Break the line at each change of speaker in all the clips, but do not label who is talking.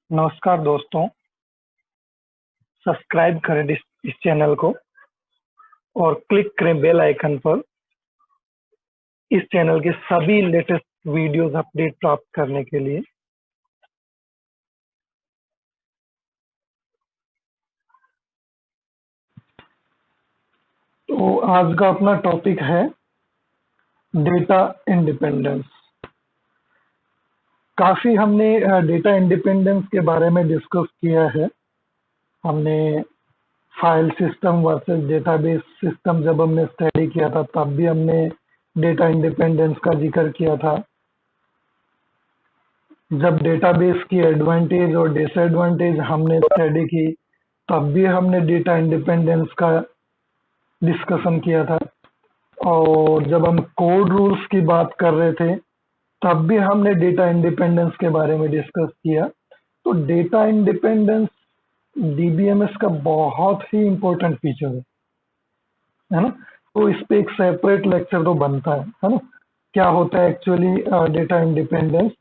नमस्कार दोस्तों, सब्सक्राइब करें इस चैनल को और क्लिक करें बेल आइकन पर इस चैनल के सभी लेटेस्ट वीडियोस अपडेट प्राप्त करने के लिए। तो आज का अपना टॉपिक है डेटा इंडिपेंडेंस। काफ़ी हमने डेटा इंडिपेंडेंस के बारे में डिस्कस किया है। हमने file system versus database system जब हमने स्टडी किया था तब भी हमने डेटा इंडिपेंडेंस का जिक्र किया था। जब डेटाबेस की एडवांटेज और डिसएडवांटेज हमने स्टडी की तब भी हमने डेटा इंडिपेंडेंस का डिस्कशन किया था। और जब हम कोड रूल्स की बात कर रहे थे तब भी हमने डेटा इंडिपेंडेंस के बारे में डिस्कस किया। तो डेटा इंडिपेंडेंस डीबीएमएस का बहुत ही इम्पोर्टेंट फीचर है ना। तो इस पे एक सेपरेट लेक्चर तो बनता है ना। क्या होता है एक्चुअली डेटा इंडिपेंडेंस,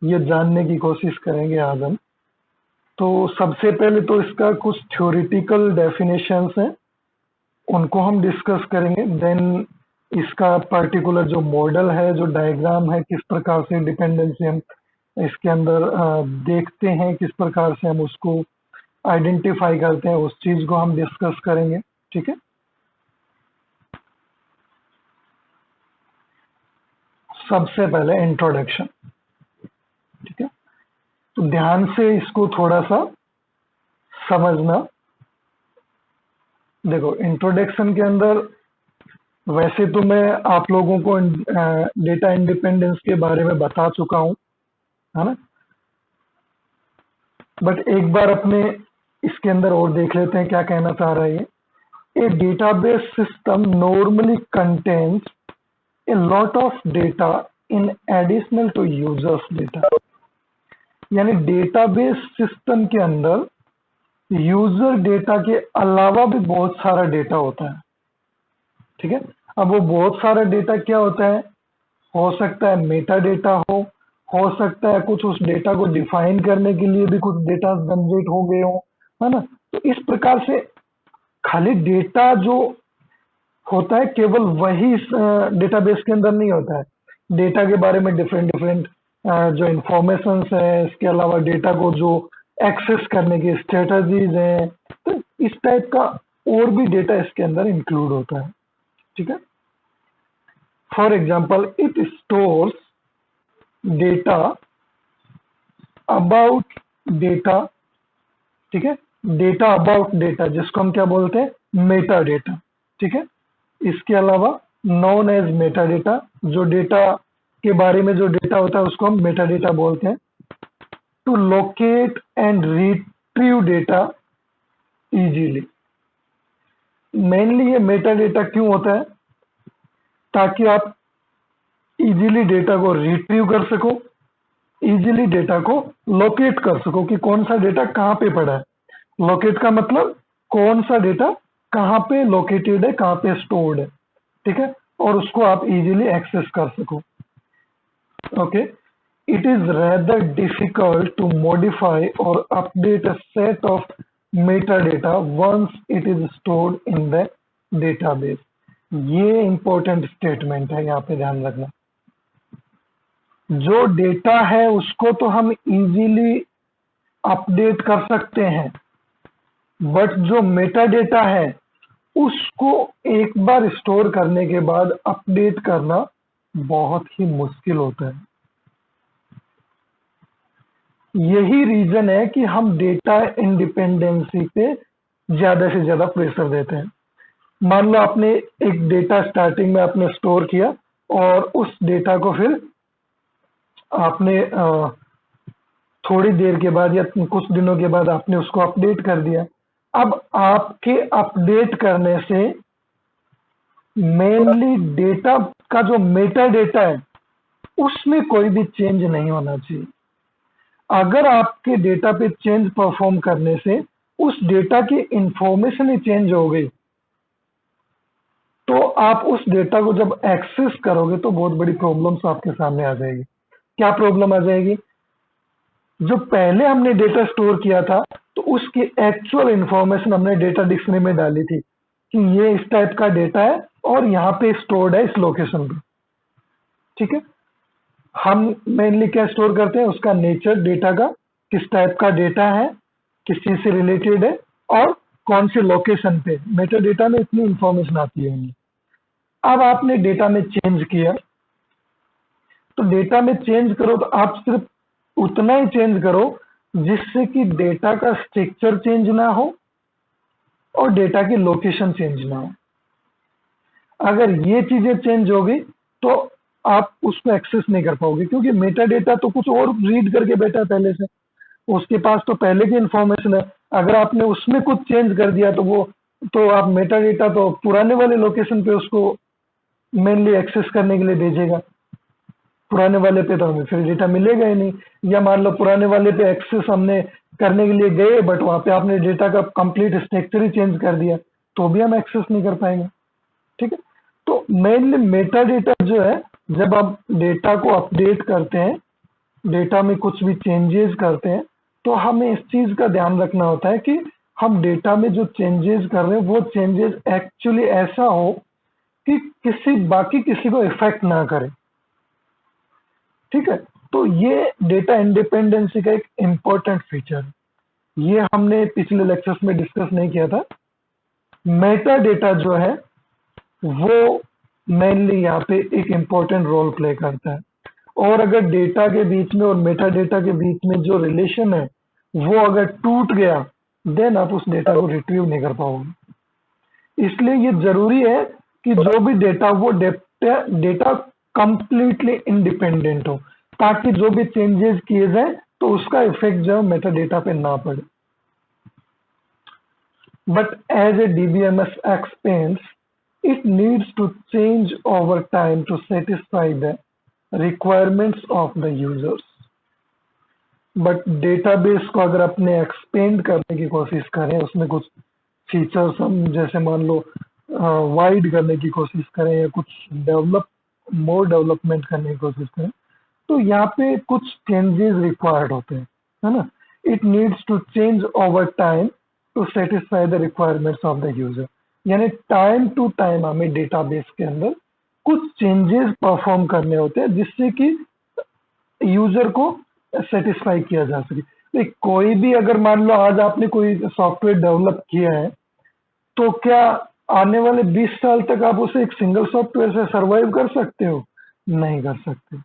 ये जानने की कोशिश करेंगे आज हम। तो सबसे पहले तो इसका कुछ थ्योरेटिकल डेफिनेशंस हैं, उनको हम डिस्कस करेंगे। देन इसका पर्टिकुलर जो मॉडल है, जो डायग्राम है, किस प्रकार से डिपेंडेंसी हम इसके अंदर देखते हैं, किस प्रकार से हम उसको आइडेंटिफाई करते हैं, उस चीज को हम डिस्कस करेंगे। ठीक है, सबसे पहले इंट्रोडक्शन। ठीक है, तो ध्यान से इसको थोड़ा सा समझना। देखो, इंट्रोडक्शन के अंदर वैसे तो मैं आप लोगों को डेटा इंडिपेंडेंस के बारे में बता चुका हूँ, है ना। बट एक बार अपने इसके अंदर और देख लेते हैं क्या कहना चाह रहा है ये। A database system normally contains a lot of data in additional to users data। यानी डेटाबेस सिस्टम के अंदर यूजर डेटा के अलावा भी बहुत सारा डेटा होता है। ठीक है, अब वो बहुत सारा डेटा क्या होता है, हो सकता है मेटा डेटा हो सकता है कुछ उस डेटा को डिफाइन करने के लिए भी कुछ डेटा जनरेट हो गए हो, है ना। तो इस प्रकार से खाली डेटा जो होता है केवल वही डेटाबेस के अंदर नहीं होता है। डेटा के बारे में डिफरेंट डिफरेंट जो इंफॉर्मेशन है, इसके अलावा डेटा को जो एक्सेस करने की स्ट्रेटजीज हैं, तो इस टाइप का और भी डेटा इसके अंदर इंक्लूड होता है। ठीक है, for example it stores data about data. ठीक है, डेटा अबाउट डेटा जिसको हम क्या बोलते हैं, मेटा डेटा। ठीक है, इसके अलावा नॉन एज मेटा डेटा, जो डेटा के बारे में जो डेटा होता है उसको हम मेटा डेटा बोलते हैं। To locate and retrieve data easily. Mainly ये मेटा डेटा क्यों होता है, ताकि आप इजीली डेटा को रिट्रीव कर सको, इजीली डेटा को लोकेट कर सको कि कौन सा डेटा कहाँ पे पड़ा है। लोकेट का मतलब कौन सा डेटा कहाँ पे लोकेटेड है, कहाँ पे स्टोर्ड है। ठीक है, और उसको आप इजीली एक्सेस कर सको। Okay, it is rather difficult to modify or update a set of metadata once it is stored in the database। ये इंपॉर्टेंट स्टेटमेंट है, यहाँ पे ध्यान रखना। जो डेटा है उसको तो हम इजीली अपडेट कर सकते हैं, बट जो मेटा डेटा है उसको एक बार स्टोर करने के बाद अपडेट करना बहुत ही मुश्किल होता है। यही रीजन है कि हम डेटा इंडिपेंडेंसी पे ज्यादा से ज्यादा प्रेशर देते हैं। मान लो आपने एक डेटा स्टार्टिंग में आपने स्टोर किया और उस डेटा को फिर आपने थोड़ी देर के बाद या कुछ दिनों के बाद आपने उसको अपडेट कर दिया। अब आपके अपडेट करने से मेनली डेटा का जो मेटा डेटा है उसमें कोई भी चेंज नहीं होना चाहिए। अगर आपके डेटा पे चेंज परफॉर्म करने से उस डेटा की इंफॉर्मेशन ही चेंज हो गई, तो आप उस डेटा को जब एक्सेस करोगे तो बहुत बड़ी प्रॉब्लम्स आपके सामने आ जाएगी। क्या प्रॉब्लम आ जाएगी, जो पहले हमने डेटा स्टोर किया था तो उसकी एक्चुअल इंफॉर्मेशन हमने डेटा डिक्शनरी में डाली थी कि ये इस टाइप का डेटा है और यहाँ पे स्टोर्ड है इस लोकेशन पे। ठीक है, हम मेनली क्या स्टोर करते हैं, उसका नेचर डेटा का, किस टाइप का डेटा है, किस चीज से रिलेटेड है और कौन से लोकेशन पे। मेटा डेटा में इतनी इंफॉर्मेशन आती है हमें। अब आपने डेटा में चेंज किया, तो डेटा में चेंज करो तो आप सिर्फ उतना ही चेंज करो जिससे कि डेटा का स्ट्रक्चर चेंज ना हो और डेटा की लोकेशन चेंज ना हो। अगर ये चीजें चेंज होगी तो आप उसको एक्सेस नहीं कर पाओगे, क्योंकि मेटा डेटा तो कुछ और रीड करके बैठा है पहले से, उसके पास तो पहले की इंफॉर्मेशन है। अगर आपने उसमें कुछ चेंज कर दिया तो वो, तो आप मेटा डेटा तो पुराने वाले लोकेशन पे उसको मेनली एक्सेस करने के लिए भेजेगा, पुराने वाले पे तो हमें फिर डेटा मिलेगा ही नहीं। या मान लो पुराने वाले पे एक्सेस हमने करने के लिए गए बट वहां पे आपने डेटा का कंप्लीट स्ट्रक्चर ही चेंज कर दिया, तो भी हम एक्सेस नहीं कर पाएंगे। ठीक है, तो मेनली मेटा डेटा जो है, जब आप डेटा को अपडेट करते हैं, डेटा में कुछ भी चेंजेस करते हैं, तो हमें इस चीज का ध्यान रखना होता है कि हम डेटा में जो चेंजेस कर रहे हैं वो चेंजेस एक्चुअली ऐसा हो कि किसी को इफेक्ट ना करे। ठीक है, तो ये डेटा इंडिपेंडेंसी का एक इम्पोर्टेंट फीचर है, ये हमने पिछले लेक्चर्स में डिस्कस नहीं किया था। मेटा डेटा जो है वो मेनली यहाँ पे एक इम्पोर्टेंट रोल प्ले करता है, और अगर डेटा के बीच में और मेटा डेटा के बीच में जो रिलेशन है वो अगर टूट गया, देन आप उस डेटा को रिट्रीव नहीं कर पाओगे। इसलिए ये जरूरी है कि जो भी डेटा, वो डेटा कंप्लीटली इंडिपेंडेंट हो, ताकि जो भी चेंजेस किए जाए तो उसका इफेक्ट जो है मेटा डेटा पे ना पड़े। But as a DBMS explains, it needs to change over time to satisfy the requirements of the users. But database को अगर अपने एक्सपेंड करने की कोशिश करें, उसमें कुछ फीचर्स हम जैसे मान लो वाइड करने की कोशिश करें या कुछ मोर डेवलपमेंट करने की कोशिश करें, तो यहाँ पे कुछ चेंजेस रिक्वायर्ड होते हैं, है ना। It needs to change over time to satisfy the requirements of the user, यानी टाइम टू टाइम हमें डेटाबेस के अंदर कुछ चेंजेस परफॉर्म करने होते हैं जिससे कि यूजर को सेटिस्फाई किया जा सके। कोई भी, अगर मान लो आज आपने कोई सॉफ्टवेयर डेवलप किया है, तो क्या आने वाले 20 साल तक आप उसे एक सिंगल सॉफ्टवेयर से सरवाइव कर सकते हो? नहीं कर सकते।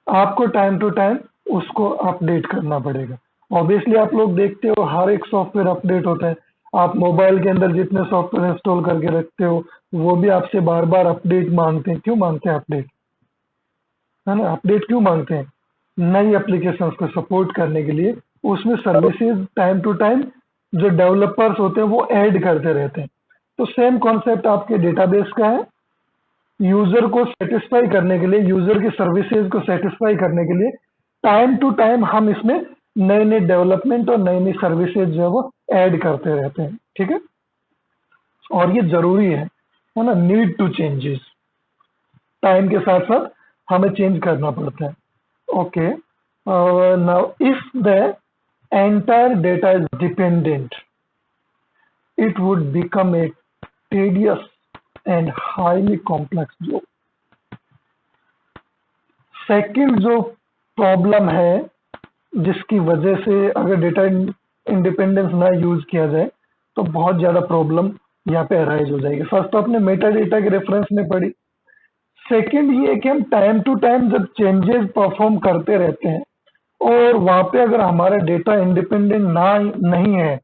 आपको टाइम टू टाइम उसको अपडेट करना पड़ेगा। ऑब्वियसली आप लोग देखते हो हर एक सॉफ्टवेयर अपडेट होता है। आप मोबाइल के अंदर जितने सॉफ्टवेयर इंस्टॉल करके रखते हो वो भी आपसे बार बार अपडेट मांगते हैं। क्यों मांगते हैं अपडेट? है ना, अपडेट क्यों मांगते हैं? नई एप्लीकेशंस को सपोर्ट करने के लिए उसमें सर्विसेज टाइम टू टाइम जो डेवलपर्स होते हैं वो ऐड करते रहते हैं। तो सेम कॉन्सेप्ट आपके डेटाबेस का है। यूजर को सेटिस्फाई करने के लिए, यूजर की सर्विसेज को सेटिस्फाई करने के लिए टाइम टू टाइम हम इसमें नए नए डेवलपमेंट और नई नई सर्विसेज जो है वो ऐड करते रहते हैं। ठीक है, और ये जरूरी है ना, नीड टू चेंजेस, टाइम के साथ साथ हमें चेंज करना पड़ता है। Okay, now if the entire data is dependent, it would become a tedious and highly complex job. Second जो प्रॉब्लम है जिसकी वजह से अगर डेटा इंडिपेंडेंस ना यूज किया जाए तो बहुत ज्यादा प्रॉब्लम यहाँ पे अराइज हो जाएगी। फर्स्ट तो आपने मेटा डेटा के रेफरेंस में पढ़ी। सेकंड ये है कि हम टाइम टू टाइम जब चेंजेस परफॉर्म करते रहते हैं और वहां पे अगर हमारा डेटा इंडिपेंडेंट ना नहीं है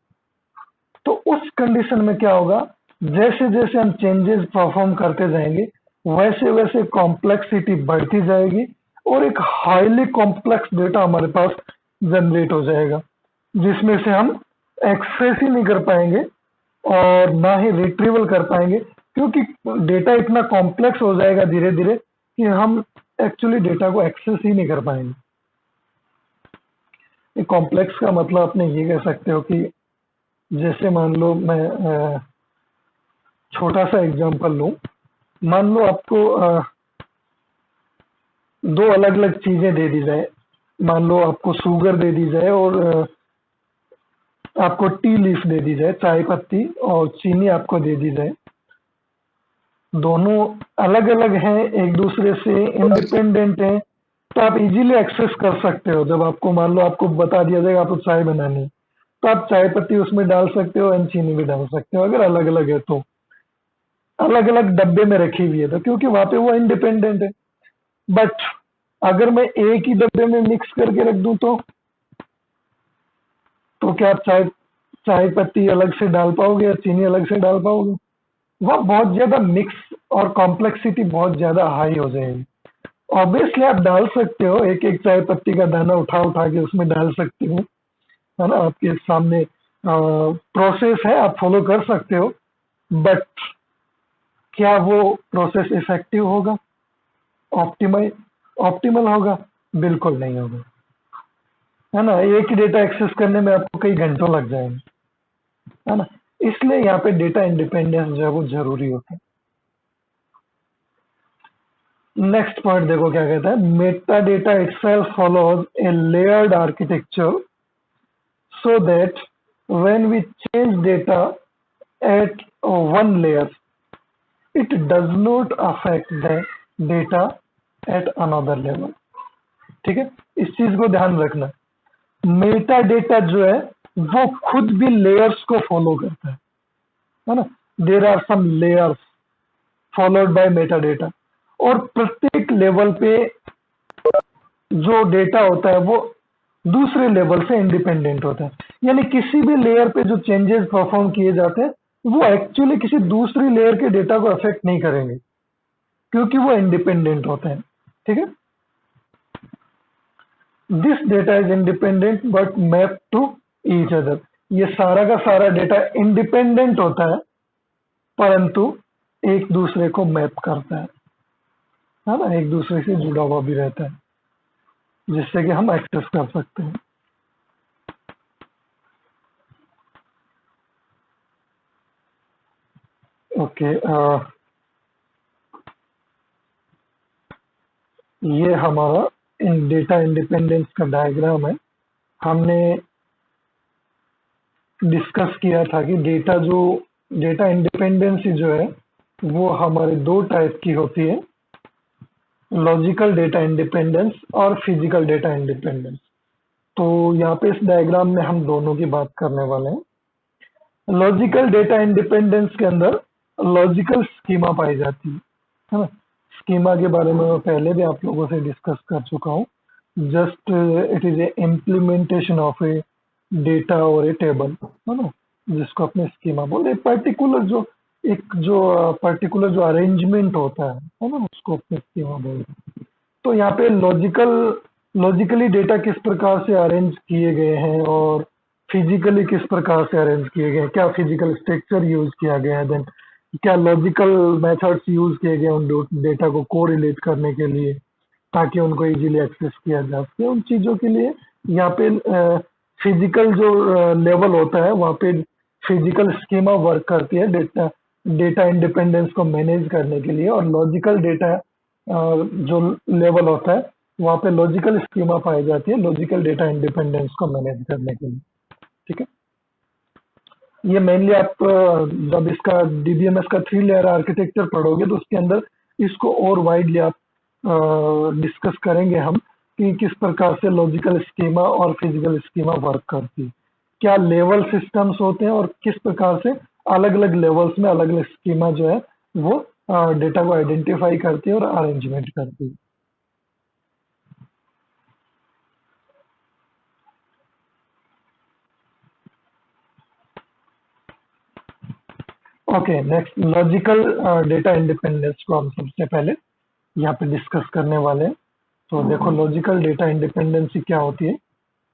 तो उस कंडीशन में क्या होगा, जैसे जैसे हम चेंजेस परफॉर्म करते जाएंगे वैसे वैसे कॉम्प्लेक्सिटी बढ़ती जाएगी और एक हाईली कॉम्प्लेक्स डेटा हमारे पास जनरेट हो जाएगा जिसमें से हम एक्सेस ही नहीं कर पाएंगे और ना ही रिट्रीवल कर पाएंगे, क्योंकि डेटा इतना कॉम्प्लेक्स हो जाएगा धीरे धीरे कि हम एक्चुअली डेटा को एक्सेस ही नहीं कर पाएंगे। कॉम्प्लेक्स का मतलब आपने ये कह सकते हो कि जैसे मान लो मैं छोटा सा एग्जांपल लूं। मान लो आपको दो अलग अलग चीजें दे दी जाए, मान लो आपको शुगर दे दी जाए और आपको टी लीफ दे दी जाए, चाय पत्ती, और चीनी आपको दे दी जाए, दोनों अलग अलग हैं, एक दूसरे से इंडिपेंडेंट हैं, तो आप इजीली एक्सेस कर सकते हो। जब आपको मान लो आपको बता दिया जाएगा आपको चाय बनानी है, तो आप चाय पत्ती उसमें डाल सकते हो एंड चीनी भी डाल सकते हो, अगर अलग अलग है तो, अलग अलग डब्बे में रखी हुई है तो, क्योंकि वहां पे वो इंडिपेंडेंट है। बट अगर मैं एक ही डब्बे में मिक्स करके रख दूं तो क्या आप चाय चाय पत्ती अलग से डाल पाओगे या चीनी अलग से डाल पाओगे? वह बहुत ज्यादा मिक्स और कॉम्प्लेक्सिटी बहुत ज्यादा हाई हो जाएगी। ऑब्वियसली आप डाल सकते हो, एक एक चाय पत्ती का दाना उठा उठा के उसमें डाल सकते हो, है ना, आपके सामने प्रोसेस है, आप फॉलो कर सकते हो। बट क्या वो प्रोसेस इफेक्टिव होगा, ऑप्टिमल ऑप्टिमल होगा? बिल्कुल नहीं होगा, है ना। एक ही डेटा एक्सेस करने में आपको कई घंटों लग जाएंगे, है ना। इसलिए यहाँ पे डेटा इंडिपेंडेंस जो है वो जरूरी होता है। नेक्स्ट पॉइंट देखो क्या कहता है, Meta data itself follows A layered architecture so that when we change data at one layer, it does not affect the data at another level। ठीक है, इस चीज को ध्यान रखना। मेटा डेटा जो है वो खुद भी लेयर्स को फॉलो करता है ना। There are some layers followed by meta data, और प्रत्येक लेवल पे जो डेटा होता है वो दूसरे लेवल से इंडिपेंडेंट होता है। यानी किसी भी लेयर पे जो चेंजेस परफॉर्म किए जाते हैं वो एक्चुअली किसी दूसरी लेयर के डेटा को अफेक्ट नहीं करेंगे, क्योंकि वो इंडिपेंडेंट होते हैं। ठीक है, this data is independent but map to each other. ये सारा का सारा डेटा इंडिपेंडेंट होता है परंतु एक दूसरे को मैप करता है ना, एक दूसरे से जुड़ा हुआ भी रहता है, जिससे कि हम एक्सेस कर सकते हैं। ओके, ये हमारा इन डेटा इंडिपेंडेंस का डायग्राम है। हमने डिस्कस किया था कि डेटा इंडिपेंडेंसी जो है वो हमारे दो टाइप की होती है, लॉजिकल डेटा इंडिपेंडेंस और फिजिकल डेटा इंडिपेंडेंस। तो यहाँ पे इस डायग्राम में हम दोनों की बात करने वाले हैं। लॉजिकल डेटा इंडिपेंडेंस के अंदर लॉजिकल स्कीमा पाई जाती है ना। स्कीमा के बारे में मैं पहले भी आप लोगों से डिस्कस कर चुका हूँ। Just it is a implementation of A data और ए टेबल, है ना, जिसको अपने स्कीमा बोलते हैं। जो पर्टिकुलर जो अरेंजमेंट होता है ना, उसको अपने स्कीमा बोलते हैं। तो यहाँ पे लॉजिकली डेटा किस प्रकार से अरेंज किए गए हैं और फिजिकली किस प्रकार से अरेंज किए गए हैं, क्या फिजिकल स्ट्रक्चर यूज किया गया है, देन क्या लॉजिकल मेथड्स यूज किए गए उन डेटा को कोरिलेट करने के लिए, ताकि उनको इजीली एक्सेस किया जा सके। उन चीज़ों के लिए यहाँ पे फिजिकल जो लेवल होता है वहाँ पे फिजिकल स्कीमा वर्क करती है डेटा डेटा इंडिपेंडेंस को मैनेज करने के लिए, और लॉजिकल डेटा जो लेवल होता है वहाँ पे लॉजिकल स्कीमा पाई जाती है लॉजिकल डेटा इंडिपेंडेंस को मैनेज करने के लिए। ठीक है, ये मेनली आप जब इसका डीबीएमएस का 3 लेयर आर्किटेक्चर पढ़ोगे तो उसके अंदर इसको और वाइडली आप डिस्कस करेंगे हम कि किस प्रकार से लॉजिकल स्कीमा और फिजिकल स्कीमा वर्क करती है, क्या लेवल सिस्टम्स होते हैं और किस प्रकार से अलग अलग लेवल्स में अलग अलग स्कीमा जो है वो डेटा को आइडेंटिफाई करती है और अरेंजमेंट करती है। Okay, next logical data independence को हम सबसे पहले यहाँ पे डिस्कस करने वाले हैं। तो देखो लॉजिकल डेटा इंडिपेंडेंसी क्या होती है।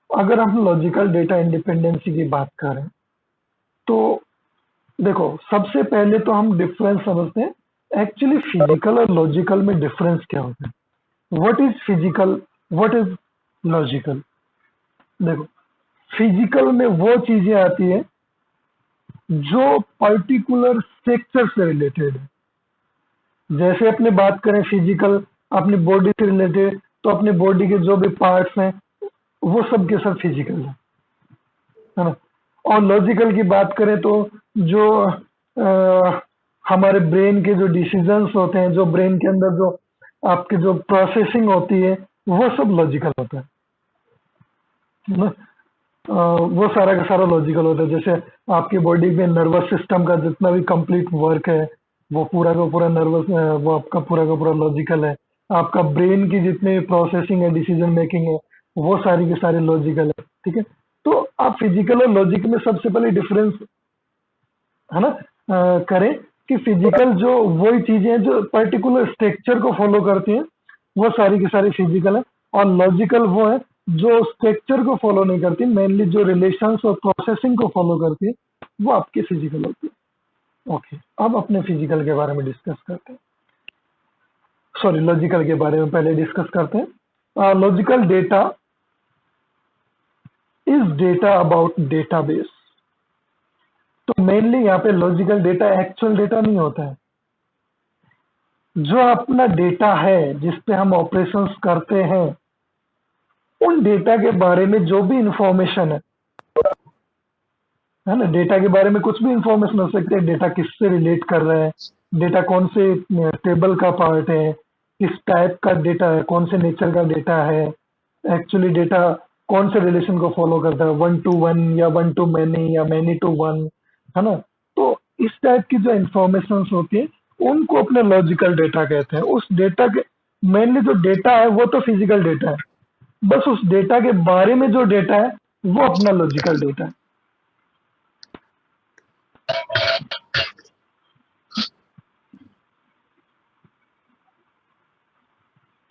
अगर हम लॉजिकल डेटा इंडिपेंडेंसी की बात करें तो देखो सबसे पहले तो हम डिफरेंस समझते हैं एक्चुअली फिजिकल और लॉजिकल में डिफरेंस क्या होता है। What is physical, what is logical. देखो फिजिकल में वो चीजें आती है जो पर्टिकुलर स्ट्रक्चर से रिलेटेड है। जैसे अपने बात करें फिजिकल अपनी बॉडी से रिलेटेड, तो अपनी बॉडी के जो भी पार्ट्स हैं वो सब के सब फिजिकल है ना। और लॉजिकल की बात करें तो जो हमारे ब्रेन के जो डिसीजंस होते हैं, जो ब्रेन के अंदर जो आपके जो प्रोसेसिंग होती है, वो सब लॉजिकल होता है ना। वो सारा का सारा लॉजिकल होता है। जैसे आपकी बॉडी में नर्वस सिस्टम का जितना भी कंप्लीट वर्क है, वो पूरा का पूरा वो आपका पूरा का पूरा लॉजिकल है। आपका ब्रेन की जितने भी प्रोसेसिंग है, डिसीजन मेकिंग है, वो सारी के सारे लॉजिकल है। ठीक है, तो आप फिजिकल और लॉजिक में सबसे पहले डिफरेंस है ना करें कि फिजिकल जो वही चीजें हैं जो पर्टिकुलर स्ट्रक्चर को फॉलो करती हैं, वो सारी की सारी फिजिकल है। और लॉजिकल वो है जो स्ट्रक्चर को फॉलो नहीं करती, मेनली जो रिलेशंस और प्रोसेसिंग को फॉलो करती है, वो आपकी फिजिकल होती है। ओके, अब अपने फिजिकल के बारे में डिस्कस करते हैं। सॉरी, लॉजिकल के बारे में पहले डिस्कस करते हैं। Logical data is data about database. तो मेनली यहाँ पे लॉजिकल डेटा एक्चुअल डेटा नहीं होता है। जो अपना डेटा है जिस पे हम ऑपरेशंस करते हैं, उन डेटा के बारे में जो भी इंफॉर्मेशन है ना, डेटा के बारे में कुछ भी इंफॉर्मेशन हो सकती है। डेटा किससे रिलेट कर रहा है, डेटा कौन से टेबल का पार्ट है, किस टाइप का डेटा है, कौन से नेचर का डेटा है, एक्चुअली डेटा कौन से रिलेशन को फॉलो करता है, 1 to 1 या 1 to many या many to 1, है ना। तो इस टाइप की जो इंफॉर्मेशन होती है, उनको अपने लॉजिकल डेटा कहते हैं। उस डेटा के मेनली जो डेटा है वो तो फिजिकल डेटा है, बस उस डेटा के बारे में जो डेटा है वो अपना लॉजिकल डेटा है।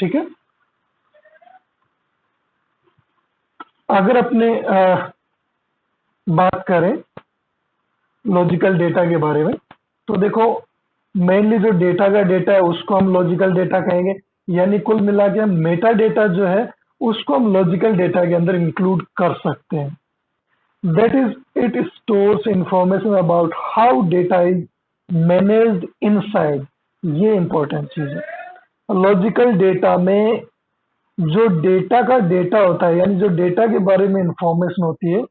ठीक है, अगर अपने बात करें लॉजिकल डेटा के बारे में, तो देखो मेनली जो डेटा का डेटा है उसको हम लॉजिकल डेटा कहेंगे। यानी कुल मिला के हम मेटा डेटा जो है उसको हम लॉजिकल डेटा के अंदर इंक्लूड कर सकते हैं। That is it stores information about how data is managed inside. ये इंपॉर्टेंट चीज है। लॉजिकल डेटा में जो डेटा का डेटा होता है, यानी जो डेटा के बारे में इंफॉर्मेशन होती है,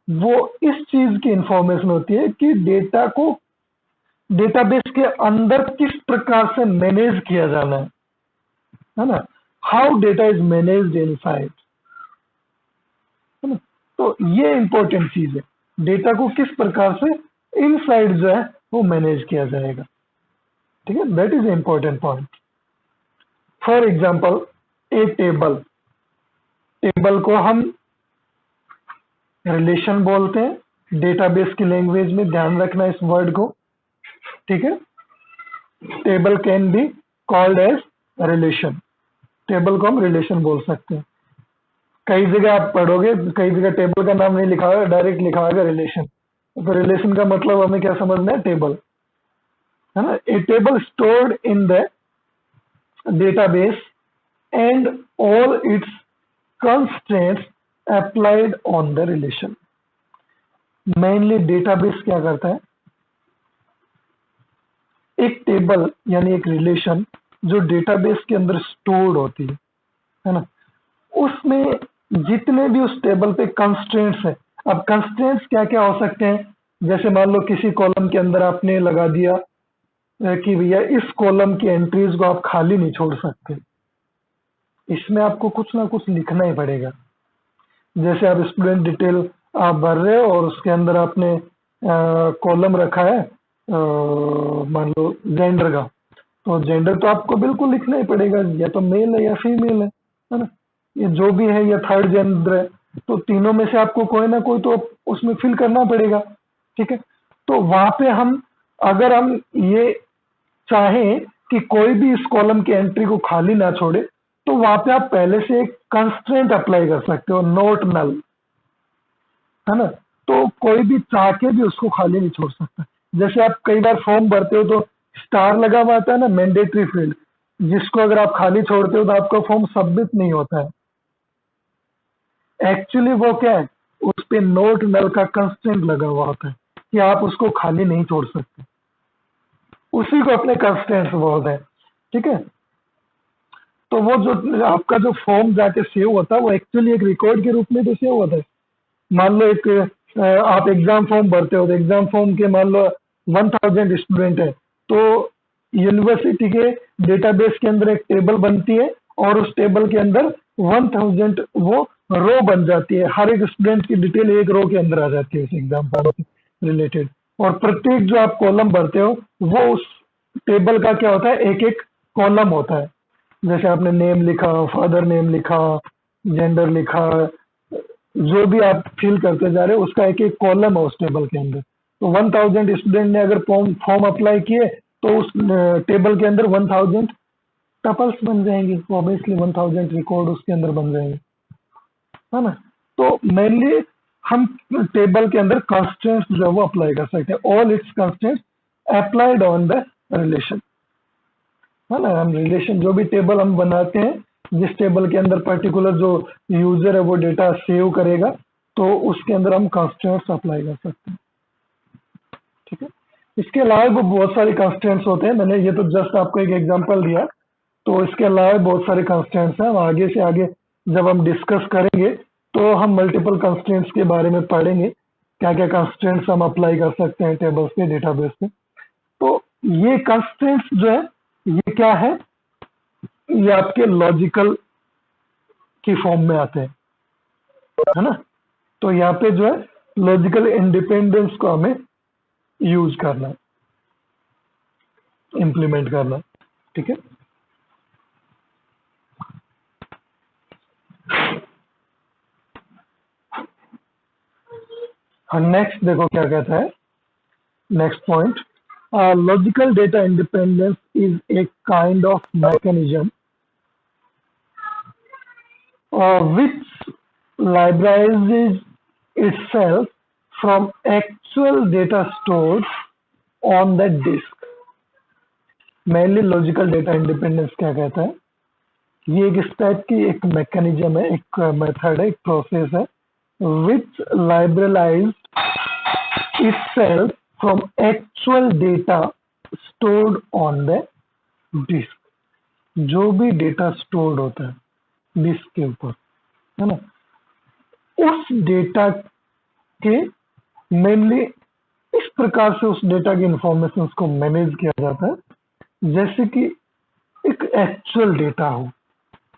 वो इस चीज की इंफॉर्मेशन होती है कि डेटा को डेटाबेस के अंदर किस प्रकार से मैनेज किया जाना है ना। How data is managed inside, है ना। तो ये इंपॉर्टेंट चीज है, डेटा को किस प्रकार से इनसाइड जो है वो मैनेज किया जाएगा। ठीक है, that is important point. For example, A table, table को हम रिलेशन बोलते हैं डेटाबेस की लैंग्वेज में, ध्यान रखना इस वर्ड को। ठीक है, table can be called as relation. Table को हम रिलेशन बोल सकते हैं। कई जगह आप पढ़ोगे, कई जगह टेबल का नाम नहीं लिखा होगा, डायरेक्ट लिखा होगा रिलेशन। तो रिलेशन का मतलब हमें क्या समझना है, टेबल, है ना। A table stored in the database and all its constraints applied on the relation. Mainly database क्या करता है, एक टेबल यानी एक रिलेशन जो डेटाबेस के अंदर स्टोर्ड होती है ना, उसमें जितने भी उस टेबल पे कंस्ट्रेंट्स है। अब कंस्ट्रेंट्स क्या क्या हो सकते हैं, जैसे मान लो किसी कॉलम के अंदर आपने लगा दिया कि भैया इस कॉलम की एंट्रीज को आप खाली नहीं छोड़ सकते, इसमें आपको कुछ ना कुछ लिखना ही पड़ेगा। जैसे आप स्टूडेंट डिटेल आप भर रहे हो और उसके अंदर आपने कॉलम रखा है मान लो जेंडर का, तो जेंडर तो आपको बिल्कुल लिखना ही पड़ेगा, या तो मेल है या फीमेल है ना, ये जो भी है, या थर्ड जेंडर है, तो तीनों में से आपको कोई ना कोई तो उसमें फिल करना पड़ेगा। ठीक है, तो वहां पे हम अगर हम ये चाहें कि कोई भी इस कॉलम की एंट्री को खाली ना छोड़े, तो वहां पे आप पहले से एक कंस्ट्रेंट अप्लाई कर सकते हो, नोट नल, है ना। तो कोई भी चाह के भी उसको खाली नहीं छोड़ सकता। जैसे आप कई बार फॉर्म भरते हो तो स्टार लगा हुआ आता है ना, मैंडेटरी फील्ड, जिसको अगर आप खाली छोड़ते हो तो आपका फॉर्म सबमिट नहीं होता है। एक्चुअली वो क्या है, उस पे नोट नल का कंस्ट्रेंट लगा हुआ होता है कि आप उसको खाली नहीं छोड़ सकते, उसी को अपने कंस्ट्रेंट्स बोलते हैं। ठीक है, तो वो जो आपका जो फॉर्म जाके सेव होता है वो एक्चुअली एक रिकॉर्ड के रूप में तो सेव होता है। मान लो एक आप एग्जाम फॉर्म भरते हो तो एग्जाम फॉर्म के मान लो 1000 स्टूडेंट है, तो यूनिवर्सिटी के डेटाबेस के अंदर एक टेबल बनती है और उस टेबल के अंदर 1000 वो रो बन जाती है, हर एक स्टूडेंट की डिटेल एक रो के अंदर आ जाती है उस एग्जाम फॉर्म से रिलेटेड। और प्रत्येक जो आप कॉलम भरते हो वो उस टेबल का क्या होता है, एक एक कॉलम होता है। जैसे आपने नेम लिखा, फादर नेम लिखा, जेंडर लिखा, जो भी आप फिल करते जा रहे हो उसका एक एक कॉलम है उस टेबल के अंदर। तो 1000 स्टूडेंट ने अगर फॉर्म अप्लाई किए तो उस टेबल के अंदर 1000 टपल्स बन जाएंगे, ऑब्वियसली 1000 रिकॉर्ड उसके अंदर बन जाएंगे, है ना। तो मेनली हम टेबल के अंदर कंस्ट्रेंट्स जो है वो अप्लाई कर सकते हैं, all its constraints applied on the relation, है ना। हम रिलेशन जो भी टेबल हम बनाते हैं, जिस टेबल के अंदर पर्टिकुलर जो यूजर है वो डेटा सेव करेगा, तो उसके अंदर हम कंस्ट्रेंट्स अप्लाई कर सकते हैं, ठीक है। इसके अलावा भी बहुत सारे कंस्ट्रेंट्स होते हैं, मैंने ये तो जस्ट आपको एक एग्जांपल दिया। तो इसके अलावा बहुत सारे कंस्ट्रेंट्स हैं, हम आगे से आगे जब हम डिस्कस करेंगे तो हम मल्टीपल कंस्ट्रेंट्स के बारे में पढ़ेंगे, क्या क्या कंस्ट्रेंट्स हम अप्लाई कर सकते हैं टेबल्स पे, डेटाबेस पे। तो ये कंस्ट्रेंट्स जो है ये क्या है, ये आपके लॉजिकल की फॉर्म में आते हैं, है ना। तो यहाँ पे जो है लॉजिकल इंडिपेंडेंस को हमें यूज करना है, इम्प्लीमेंट करना है, ठीक है। और नेक्स्ट देखो क्या कहता है, next point, logical data independence is a kind of mechanism which liberates itself from actual data stored on the disk। Mainly logical data independence क्या कहता है, ये एक इस टाइप की एक मैकेनिज्म है, एक मेथड है, एक प्रोसेस है, विच लाइब्रेलाइज itself from actual data stored on the disk। जो भी डेटा स्टोर्ड होता है डिस्क के ऊपर, है ना, उस डेटा के मेनली इस प्रकार से उस डेटा की इंफॉर्मेशन को मैनेज किया जाता है जैसे कि एक एक्चुअल डेटा हो,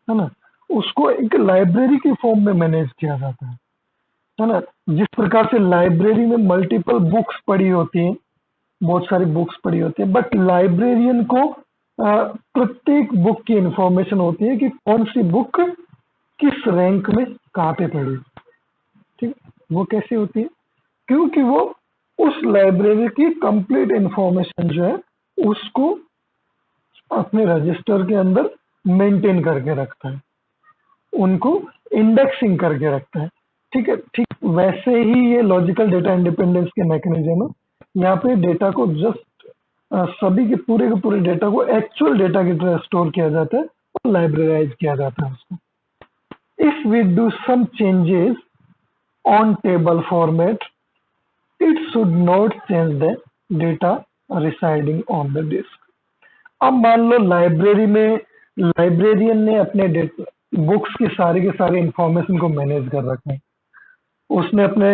है ना। उसको एक लाइब्रेरी के फॉर्म में मैनेज किया जाता है ना। जिस प्रकार से लाइब्रेरी में मल्टीपल बुक्स पड़ी होती हैं, बहुत सारी बुक्स पड़ी होती है, बट लाइब्रेरियन को प्रत्येक बुक की इंफॉर्मेशन होती है कि कौन सी बुक किस रैंक में कहाँ पे पड़ी, ठीक। वो कैसे होती है, क्योंकि वो उस लाइब्रेरी की कंप्लीट इंफॉर्मेशन जो है उसको अपने रजिस्टर के अंदर मेंटेन करके रखता है, उनको इंडेक्सिंग करके रखता है, ठीक है। ठीक वैसे ही ये लॉजिकल डेटा इंडिपेंडेंस के मैकेनिज्म है, यहाँ पे डेटा को जस्ट सभी के पूरे डेटा को एक्चुअल डेटा की तरह स्टोर किया जाता है और लाइब्रेराइज किया जाता है उसको। If we do some changes on table format, it should not change the data residing on the disk. अब मान लो लाइब्रेरी में लाइब्रेरियन ने अपने बुक्स के सारे इंफॉर्मेशन को मैनेज कर रखा है, उसने अपने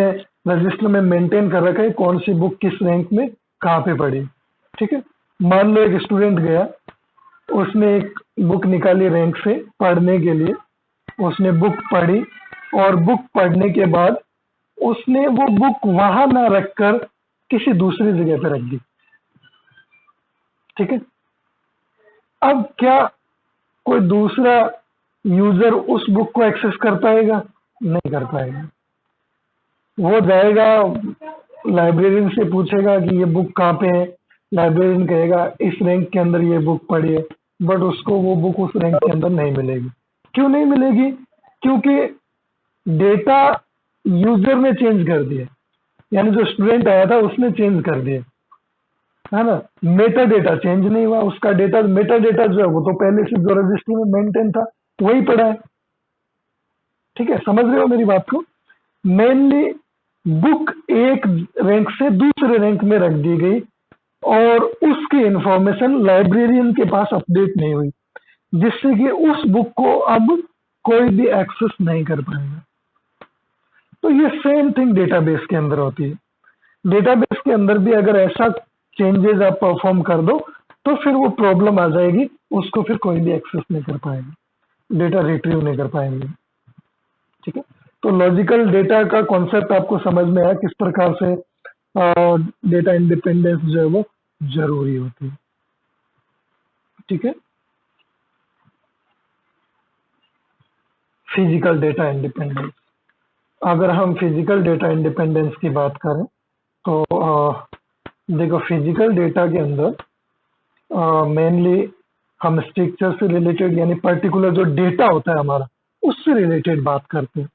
रजिस्टर में मेंटेन कर रखा है कौन सी बुक किस रैंक में कहाँ पे पड़ी, ठीक है। मान लो एक स्टूडेंट गया, उसने एक बुक निकाली रैंक से पढ़ने के लिए, उसने बुक पढ़ी और बुक पढ़ने के बाद उसने वो बुक वहां ना रखकर किसी दूसरी जगह पे रख दी, ठीक है। अब क्या कोई दूसरा यूजर उस बुक को एक्सेस कर पाएगा? नहीं कर पाएगा। वो जाएगा लाइब्रेरियन से पूछेगा कि ये बुक कहाँ पे है, लाइब्रेरियन कहेगा इस रैंक के अंदर ये बुक पड़ी है, बट उसको वो बुक उस रैंक के अंदर नहीं मिलेगी। क्यों नहीं मिलेगी? क्योंकि डेटा यूजर ने चेंज कर दिया, यानी जो स्टूडेंट आया था उसने चेंज कर दिया, है ना। मेटा डेटा चेंज नहीं हुआ, उसका डेटा मेटा डेटा जो है वो तो पहले से जो रजिस्टर में मेंटेन था वही पड़ा है, ठीक है। समझ रहे हो मेरी बात को? मेनली बुक एक रैंक से दूसरे रैंक में रख दी गई और उसकी इंफॉर्मेशन लाइब्रेरियन के पास अपडेट नहीं हुई। जिससे कि उस बुक को अब कोई भी एक्सेस नहीं कर पाएगा। तो ये सेम थिंग डेटाबेस के अंदर होती है। डेटाबेस के अंदर भी अगर ऐसा चेंजेस आप परफॉर्म कर दो तो फिर वो प्रॉब्लम आ जाएगी, उसको फिर कोई भी एक्सेस नहीं कर पाएगा, डेटा रिट्रीव नहीं कर पाएंगे। ठीक है, तो लॉजिकल डेटा का कॉन्सेप्ट आपको समझ में आया किस प्रकार से डेटा इंडिपेंडेंस जो है वो जरूरी होती है। ठीक है, फिजिकल डेटा इंडिपेंडेंस। अगर हम फिजिकल डेटा इंडिपेंडेंस की बात करें तो देखो फिजिकल डेटा के अंदर मेनली हम स्ट्रक्चर से रिलेटेड यानी पर्टिकुलर जो डेटा होता है हमारा उससे रिलेटेड बात करते हैं।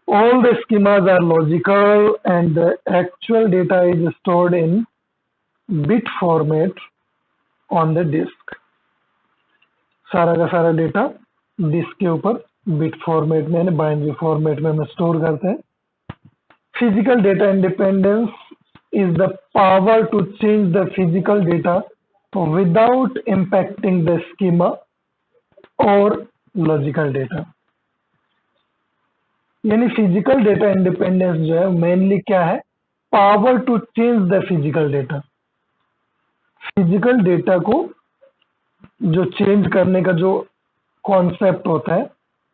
All the schemas are logical and the actual data is stored in bit format on the disk। सारा का सारा डेटा डिस्क के ऊपर बिट फॉर्मेट में यानी बाइनरी फॉर्मेट में हम स्टोर करते हैं। Physical data independence is the power to change the physical data without impacting the schema or logical data। यानी फिजिकल डेटा इंडिपेंडेंस जो है मेनली क्या है, power to change the physical data. Physical data को जो change करने का जो कॉन्सेप्ट होता है,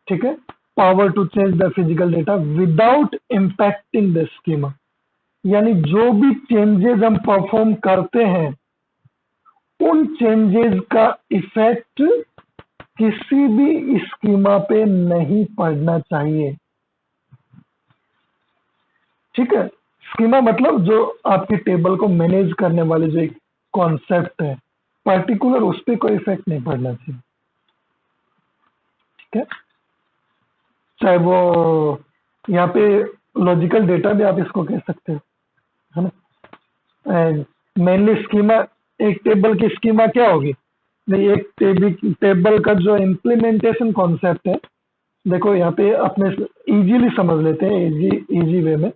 ठीक है, power to change the physical data without impacting the schema. यानी जो भी चेंजेस हम परफॉर्म करते हैं उन चेंजेस का इफेक्ट किसी भी स्कीमा पे नहीं पड़ना चाहिए। ठीक है, स्कीमा मतलब जो आपकी टेबल को मैनेज करने वाले जो एक कॉन्सेप्ट है पर्टिकुलर, उस पर कोई इफेक्ट नहीं पड़ना चाहिए। ठीक है, चाहे वो यहाँ पे लॉजिकल डेटा भी आप इसको कह सकते हो, है ना। मेनली स्कीमा, एक टेबल की स्कीमा क्या होगी, नहीं एक टेबल का जो इम्प्लीमेंटेशन कॉन्सेप्ट है, देखो यहाँ पे अपने इजीली समझ लेते हैं, इजी वे में।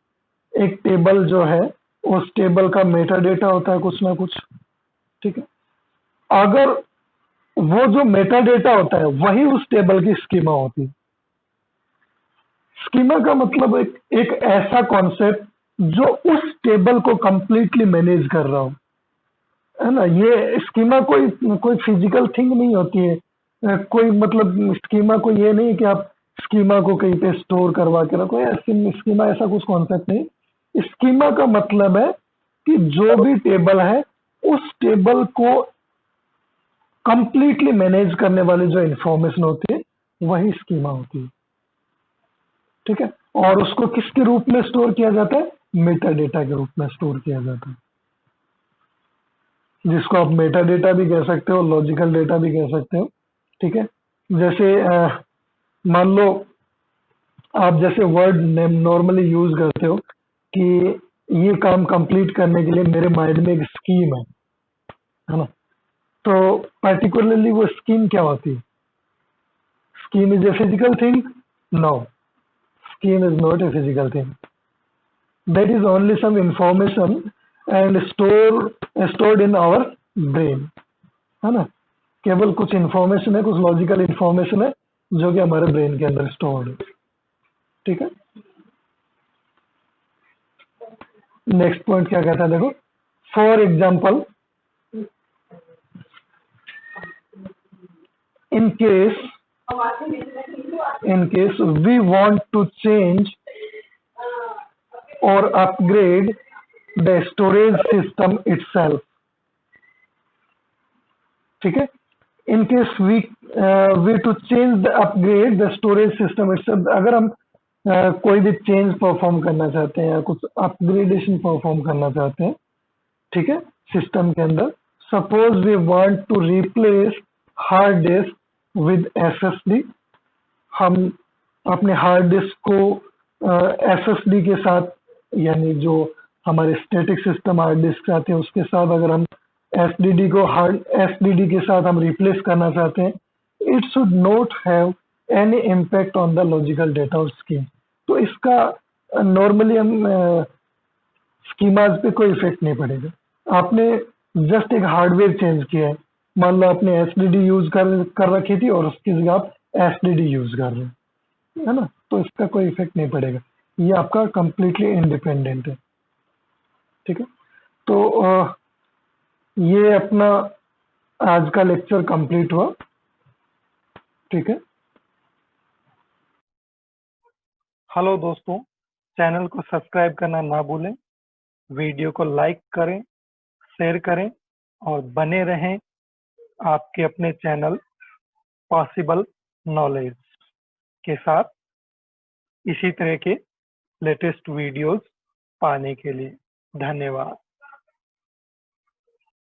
एक टेबल जो है उस टेबल का मेटा डेटा होता है कुछ ना कुछ। ठीक है, अगर वो जो मेटा डेटा होता है वही उस टेबल की स्कीमा होती है। स्कीमा का मतलब एक ऐसा कॉन्सेप्ट जो उस टेबल को कंप्लीटली मैनेज कर रहा हो, है ना। ये स्कीमा कोई फिजिकल थिंग नहीं होती है। कोई मतलब स्कीमा को ये नहीं कि आप स्कीमा को कहीं पे स्टोर करवा के रखो, या स्कीमा ऐसा कुछ कॉन्सेप्ट नहीं। स्कीमा का मतलब है कि जो भी टेबल है उस टेबल को कंप्लीटली मैनेज करने वाली जो इंफॉर्मेशन होती है वही स्कीमा होती है। ठीक है, और उसको किसके रूप में स्टोर किया जाता है, मेटा डेटा के रूप में स्टोर किया जाता है, जिसको आप मेटा डेटा भी कह सकते हो, लॉजिकल डेटा भी कह सकते हो। ठीक है, जैसे मान लो आप जैसे वर्ड नॉर्मली यूज करते हो कि ये काम कंप्लीट करने के लिए मेरे माइंड में एक स्कीम है ना। तो पर्टिकुलरली वो स्कीम क्या होती है, scheme is a physical thing? No, scheme is not a physical thing. That is only some information and stored in our brain, है ना। केवल कुछ इंफॉर्मेशन है, कुछ लॉजिकल इंफॉर्मेशन है जो कि हमारे ब्रेन के अंदर स्टोर्ड है। ठीक है, नेक्स्ट पॉइंट क्या कहता है, देखो for example in case we want to change or upgrade the storage system itself। ठीक है, in case we to change the upgrade the storage system itself। अगर हम कोई भी चेंज परफॉर्म करना चाहते हैं या कुछ अपग्रेडेशन परफॉर्म करना चाहते हैं, ठीक है, सिस्टम के अंदर, suppose we want to replace hard disk with SSD. हम अपने हार्ड डिस्क को एसएसडी के साथ, यानी जो हमारे स्टैटिक सिस्टम हार्ड डिस्क आते हैं उसके साथ अगर हम एसडीडी के साथ हम रिप्लेस करना चाहते हैं, it should not have any impact on the logical data और स्कीम। तो इसका नॉर्मली हम स्कीमाज पे कोई इफेक्ट नहीं पड़ेगा। आपने जस्ट एक हार्डवेयर चेंज किया है, मान लो आपने एसडीडी यूज कर रखी थी और उसकी जगह आप एसडीडी यूज कर रहे हैं, है ना, तो इसका कोई इफेक्ट नहीं पड़ेगा। ये आपका कंप्लीटली इंडिपेंडेंट है। ठीक है, तो ये अपना आज का लेक्चर कंप्लीट हुआ। ठीक है, हेलो दोस्तों, चैनल को सब्सक्राइब करना ना भूलें, वीडियो को लाइक करें, शेयर करें और बने रहें आपके अपने चैनल पॉसिबल नॉलेज के साथ इसी तरह के लेटेस्ट वीडियोस पाने के लिए। धन्यवाद।